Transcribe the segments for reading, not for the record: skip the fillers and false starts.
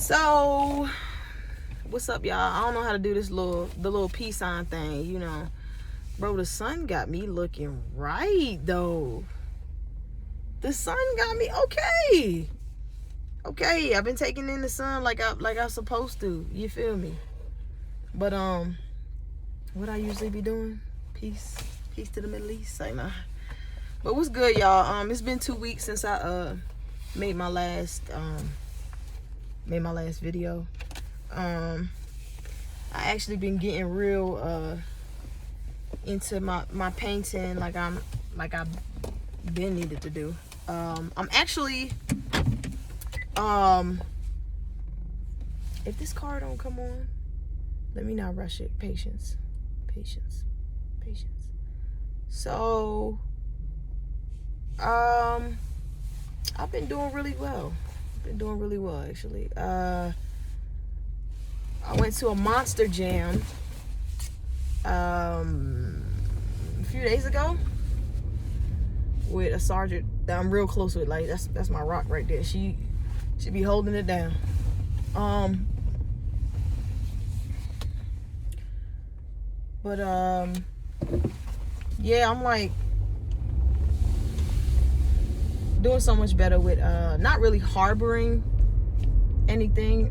So, what's up, y'all? I don't know how to do the little peace sign thing, you know. Bro, the sun got me looking right, though. The sun got me okay. Okay, I've been taking in the sun like I'm supposed to. You feel me? But what I usually be doing? Peace to the Middle East. Say nah. But what's good, y'all? It's been 2 weeks since I made my last video. I actually been getting real into my painting like I've been needed to do. I'm actually if this car don't come on, let me not rush it. Patience. So I've been doing really well. Actually. I went to a Monster Jam a few days ago with a sergeant that I'm real close with. Like that's my rock right there. She be holding it down. But yeah, I'm like doing so much better with not really harboring anything,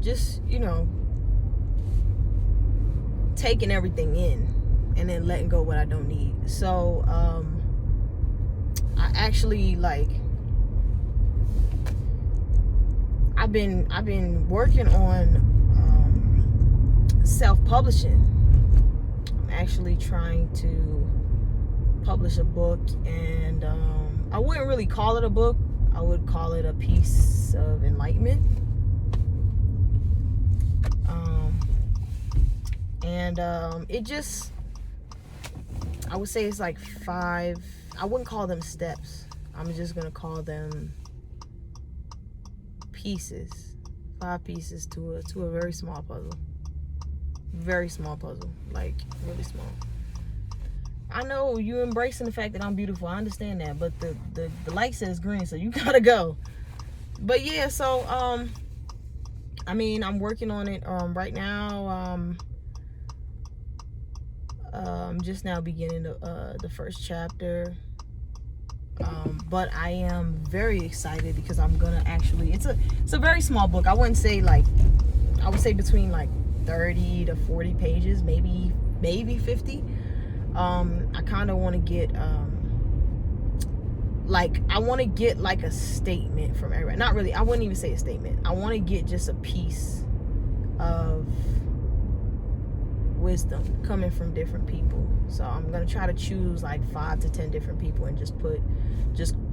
just, you know, taking everything in and then letting go what I don't need. So I actually like I've been working on self-publishing. I'm actually trying to publish a book, and I wouldn't really call it a book. I would call it a piece of enlightenment. It just, I would say it's like 5, I wouldn't call them steps. I'm just going to call them pieces. 5 pieces to a very small puzzle. Very small puzzle. Like, really small. I know you embracing the fact that I'm beautiful. I understand that, but the light says green, so you gotta go. But yeah, so I mean, I'm working on it right now. I'm just now beginning the first chapter. But I am very excited because I'm gonna actually, it's a very small book. I wouldn't say like, I would say between like 30 to 40 pages, maybe 50. I kind of want to get like, I want to get like a statement from everybody. Not really, I wouldn't even say a statement. I want to get just a piece of wisdom coming from different people. So I'm gonna try to choose like 5 to 10 different people and just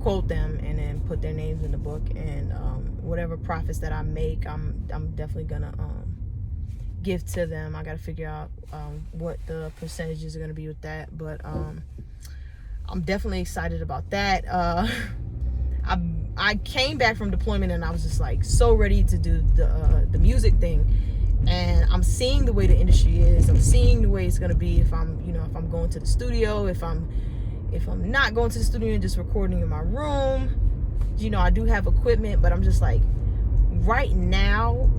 quote them and then put their names in the book. And whatever profits that I make, I'm definitely gonna give to them. I gotta figure out what the percentages are gonna be with that, but I'm definitely excited about that. I came back from deployment and I was just like so ready to do the music thing, and I'm seeing the way the industry is. I'm seeing the way it's gonna be if I'm going to the studio, if I'm not going to the studio and just recording in my room. You know, I do have equipment, but I'm just like, right now,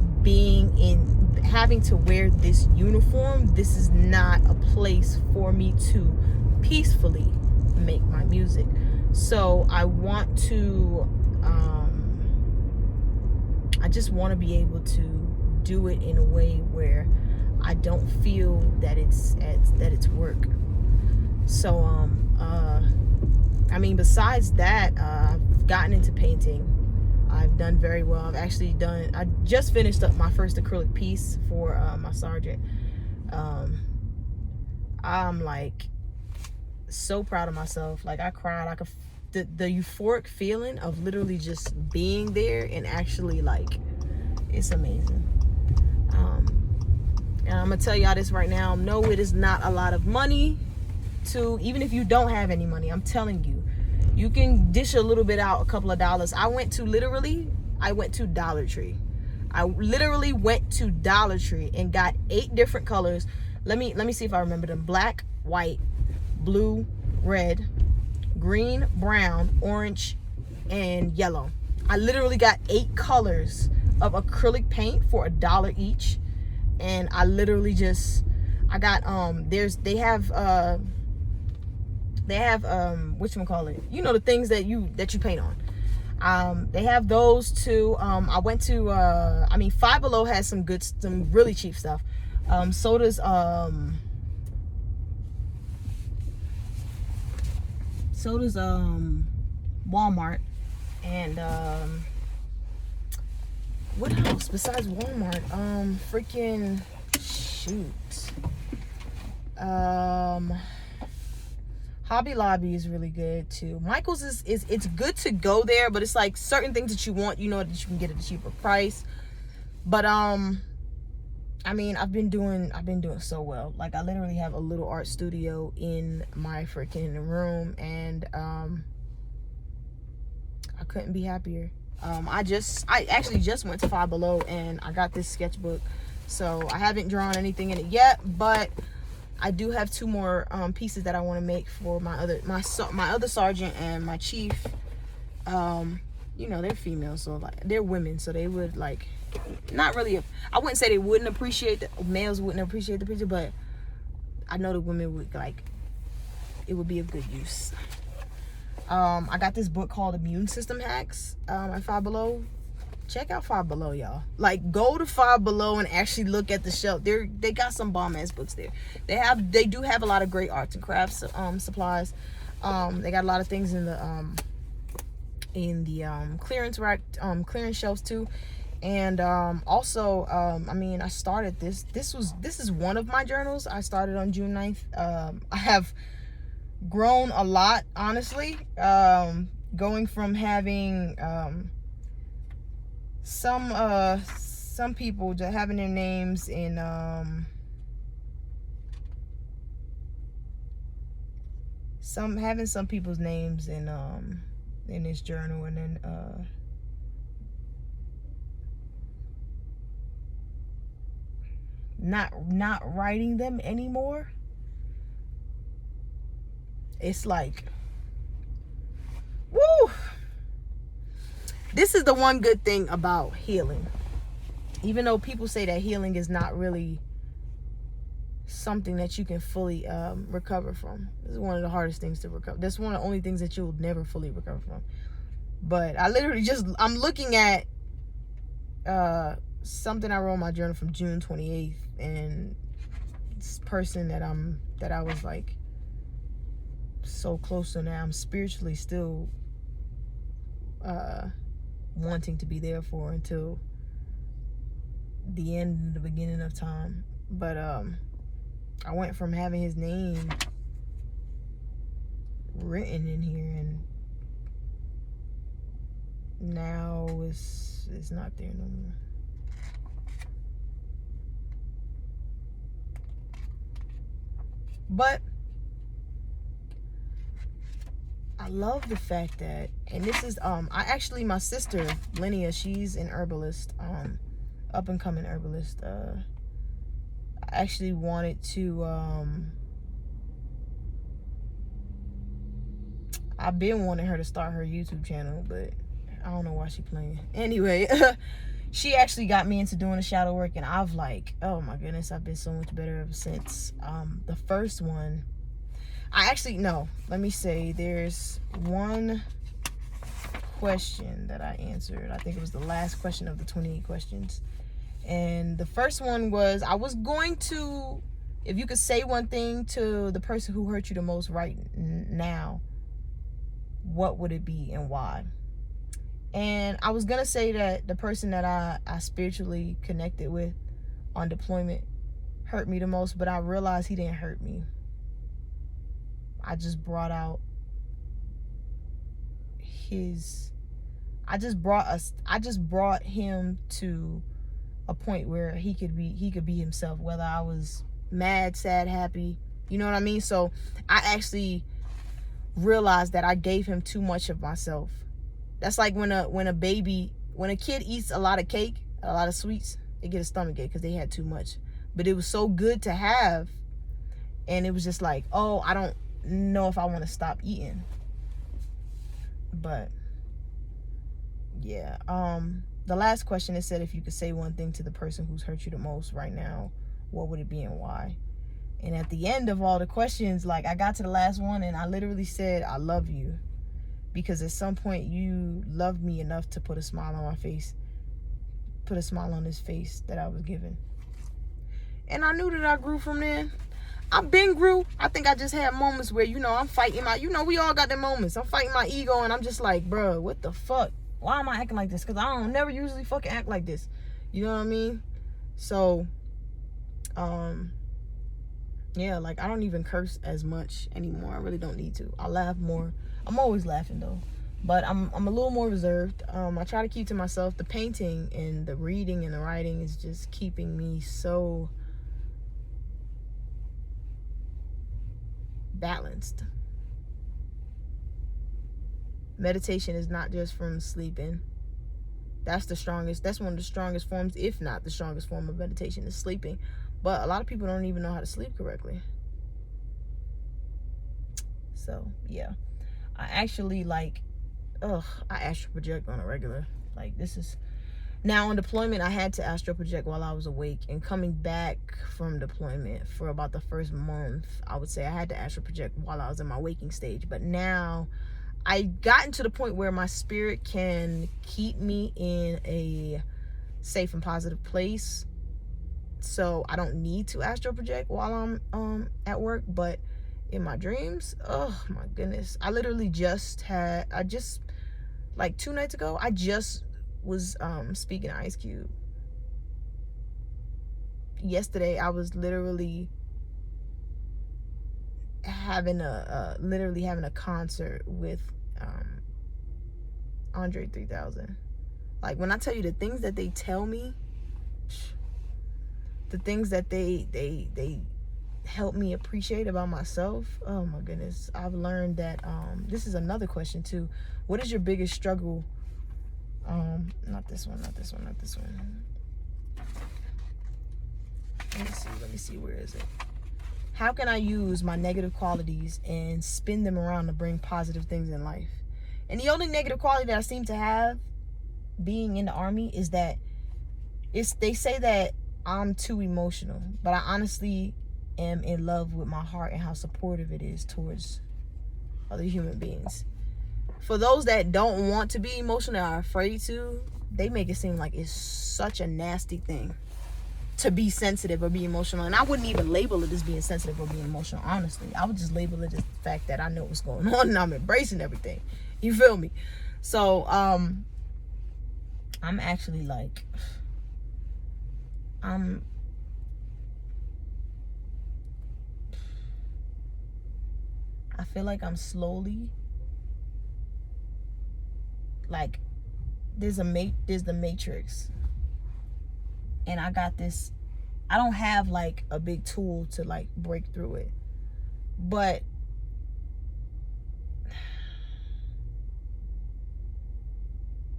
having to wear this uniform, this is not a place for me to peacefully make my music. So I want to I just want to be able to do it in a way where I don't feel that it's work. So I mean, besides that, I've gotten into painting. I've done very well. I just finished up my first acrylic piece for my sergeant. I'm like so proud of myself. Like, I cried. The euphoric feeling of literally just being there, and actually, like, it's amazing. And I'm gonna tell y'all this right now. No, it is not a lot of money even if you don't have any money. I'm telling you, you can dish a little bit out, a couple of dollars. I went to Dollar Tree. I literally went to Dollar Tree and got 8 different colors. Let me see if I remember them. Black, white, blue, red, green, brown, orange, and yellow. I literally got 8 colors of acrylic paint for $1 each. And I literally just, I got, they have whatchamacallit, you know, the things that you paint on. They have those too. I went to, Five Below has some really cheap stuff. So does Walmart. And what else besides Walmart? Freaking shoot. Hobby Lobby is really good too. Michael's is it's good to go there, but it's like certain things that you want, you know, that you can get at a cheaper price. But I've been doing so well. Like, I literally have a little art studio in my freaking room, and I couldn't be happier. I actually just went to Five Below and I got this sketchbook. So I haven't drawn anything in it yet, but I do have 2 more pieces that I want to make for my other sergeant and my chief. You know, they're female, so like they're women, so they would like not really. I wouldn't say they wouldn't appreciate males wouldn't appreciate the picture, but I know the women would like. It would be of good use. I got this book called Immune System Hacks at Five Below. Check out Five Below, y'all. Like, go to Five Below and actually look at the shelf. They got some bomb ass books there. They do have a lot of great arts and crafts supplies. They got a lot of things in the clearance rack, clearance shelves too. And also, I started this is one of my journals. I started on June 9th. I have grown a lot, honestly, going from having some people just having their names in some people's names in this journal, and then not writing them anymore. It's like, woo. This is the one good thing about healing. Even though people say that healing is not really something that you can fully recover from. This is one of the hardest things to recover. That's one of the only things that you'll never fully recover from. But I literally I'm looking at something I wrote in my journal from June 28th, and this person that I was like so close to now, I'm spiritually still wanting to be there for until the end and the beginning of time. But I went from having his name written in here, and now it's not there no more. But I love the fact that, and this is my sister Linnea, she's an herbalist, up and coming herbalist. I actually wanted to I've been wanting her to start her YouTube channel, but I don't know why she's playing. Anyway, she actually got me into doing the shadow work, and I've like, oh my goodness, I've been so much better ever since. The first one, let me say, there's one question that I answered. I think it was the last question of the 28 questions. And the first one was, I was going to, if you could say one thing to the person who hurt you the most right now, what would it be and why? And I was going to say that the person that I spiritually connected with on deployment hurt me the most, but I realized he didn't hurt me. I just brought out I just brought him to a point where he could be himself, whether I was mad, sad, happy, you know what I mean? So I actually realized that I gave him too much of myself. That's like when a kid eats a lot of cake, a lot of sweets, they get a stomachache because they had too much. But it was so good to have, and it was just like, oh, I don't know if I want to stop eating. But yeah, the last question, it said, if you could say one thing to the person who's hurt you the most right now, what would it be and why? And at the end of all the questions, like, I got to the last one and I literally said, I love you. Because at some point you loved me enough to put a smile on my face, put a smile on this face that I was given. And I knew that I grew from there. I've been grew. I think I just had moments where, I'm fighting my, we all got them moments. I'm fighting my ego and I'm just like, bro, what the fuck? Why am I acting like this? Because I don't never usually fucking act like this. You know what I mean? So, yeah, like, I don't even curse as much anymore. I really don't need to. I laugh more. I'm always laughing, though. But I'm a little more reserved. I try to keep to myself. The painting and the reading and the writing is just keeping me so balanced. Meditation is not just from sleeping. That's one of the strongest forms, if not the strongest form of meditation, is sleeping. But a lot of people don't even know how to sleep correctly. So, yeah. I actually, I astral project on a regular. Like, this is... Now, on deployment, I had to astral project while I was awake. And coming back from deployment for about the first month, I would say I had to astral project while I was in my waking stage. But now, I've gotten to the point where my spirit can keep me in a safe and positive place. So, I don't need to astral project while I'm at work. But in my dreams, oh my goodness. I literally like 2 nights ago, I just was speaking to Ice Cube. Yesterday, I was literally having a concert with Andre 3000. Like, when I tell you the things that they tell me, the things that they help me appreciate about myself, oh my goodness. I've learned that this is another question too. What is your biggest struggle? Not this one. Let me see, where is it? How can I use my negative qualities and spin them around to bring positive things in life? And the only negative quality that I seem to have being in the Army is that they say that I'm too emotional, but I honestly am in love with my heart and how supportive it is towards other human beings. For those that don't want to be emotional, are afraid to, they make it seem like it's such a nasty thing to be sensitive or be emotional. And I wouldn't even label it as being sensitive or being emotional, honestly. I would just label it as the fact that I know what's going on and I'm embracing everything. You feel me? So, I'm actually like, I feel like I'm slowly, like, there's the Matrix, and I got this. I don't have like a big tool to like break through it, but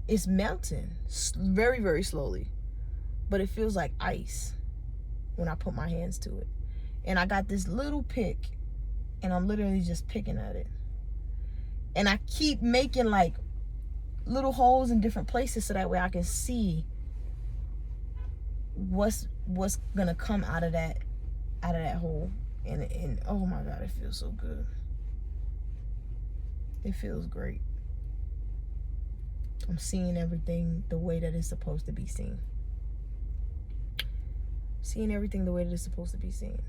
it's melting very, very slowly, but it feels like ice when I put my hands to it. And I got this little pick, and I'm literally just picking at it, and I keep making like little holes in different places so that way I can see what's gonna come out of that hole. And oh my God, it feels so good. It feels great. I'm seeing everything the way that it's supposed to be seen. Seeing everything the way that it's supposed to be seen.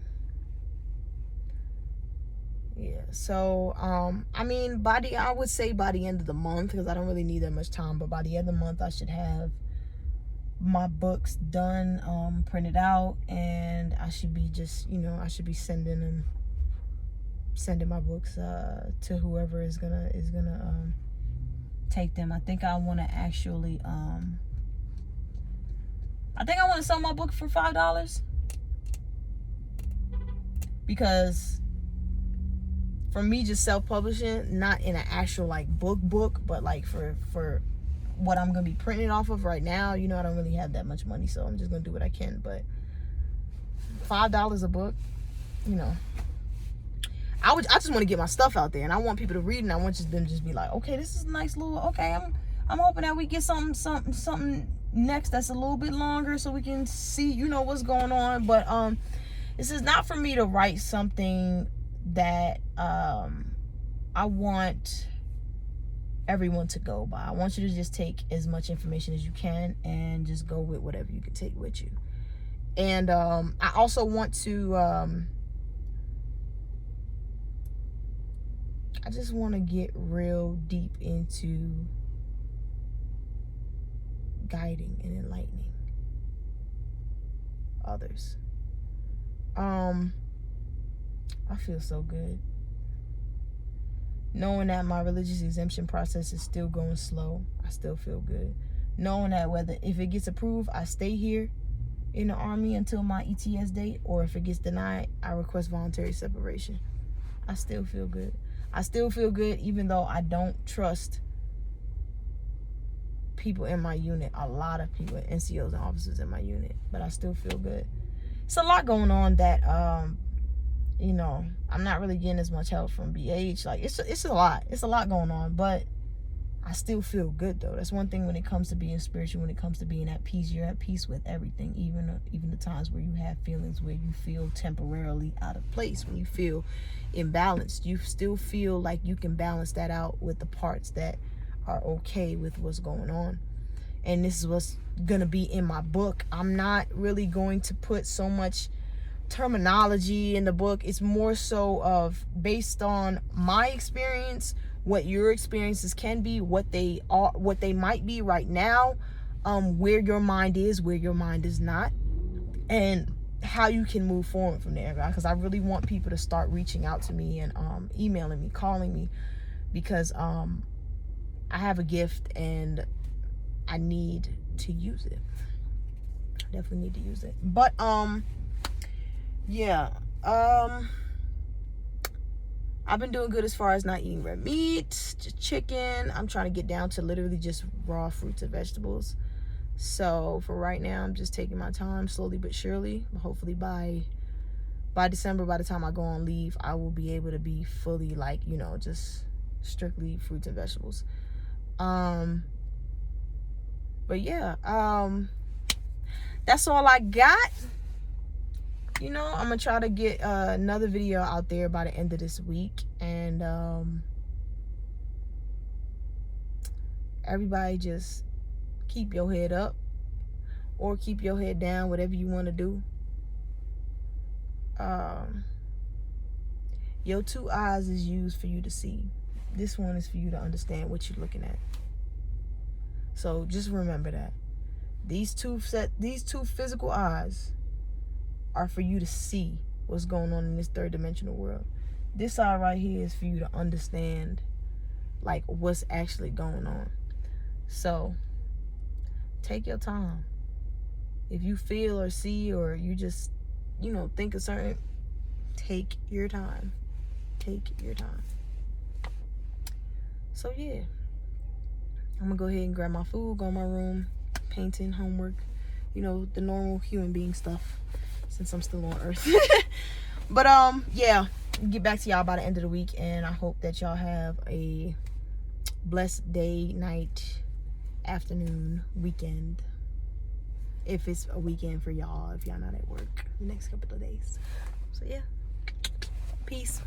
Yeah, so, I mean, I would say by the end of the month, because I don't really need that much time, but by the end of the month, I should have my books done, printed out, and I should be just, I should be sending my books, to whoever is gonna, take them. I think I want to actually, sell my book for $5, because for me, just self-publishing, not in an actual like book, but like for what I'm gonna be printing off of right now, I don't really have that much money, so I'm just gonna do what I can. But $5 a book, I just want to get my stuff out there, and I want people to read, and I want them to just be like, okay, this is a nice little, okay, I'm hoping that we get something next that's a little bit longer so we can see, you know, what's going on. But this is not for me to write something that I want everyone to go by. I want you to just take as much information as you can and just go with whatever you can take with you. And I also want to I just want to get real deep into guiding and enlightening others. I feel so good knowing that my religious exemption process is still going slow. I still feel good knowing that if it gets approved, I stay here in the Army until my ETS date, or if it gets denied, I request voluntary separation. I still feel good. I still feel good even though I don't trust people in my unit, a lot of people, NCOs and officers in my unit, but I still feel good. It's a lot going on that you know, I'm not really getting as much help from BH. Like it's a lot going on, but I still feel good though. That's one thing when it comes to being spiritual, when it comes to being at peace. You're at peace with everything, even the times where you have feelings where you feel temporarily out of place, when you feel imbalanced. You still feel like you can balance that out with the parts that are okay with what's going on. And this is what's gonna be in my book. I'm not really going to put so much terminology in the book. It's more so of based on my experience, what your experiences can be, what they are, what they might be right now, where your mind is, where your mind is not, and how you can move forward from there, because I really want people to start reaching out to me and emailing me, calling me, because I have a gift and I need to use it. I definitely need to use it. But yeah, I've been doing good as far as not eating red meat, just chicken. I'm trying to get down to literally just raw fruits and vegetables. So for right now, I'm just taking my time, slowly but surely. Hopefully by December, by the time I go on leave, I will be able to be fully, like, you know, just strictly fruits and vegetables. But yeah, that's all I got. You know, I'm gonna try to get another video out there by the end of this week, and everybody just keep your head up or keep your head down, whatever you want to do. Your two eyes is used for you to see. This one is for you to understand what you're looking at. So just remember that these two physical eyes are for you to see what's going on in this third dimensional world. This eye right here is for you to understand, like, what's actually going on. So take your time. If you feel or see, or you just, you know, think a certain, take your time. Take your time. So yeah, I'm gonna go ahead and grab my food, go in my room, painting, homework, you know, the normal human being stuff, since I'm still on Earth. But yeah, get back to y'all by the end of the week, and I hope that y'all have a blessed day, night, afternoon, weekend, if it's a weekend for y'all, if y'all not at work the next couple of days. So yeah, peace.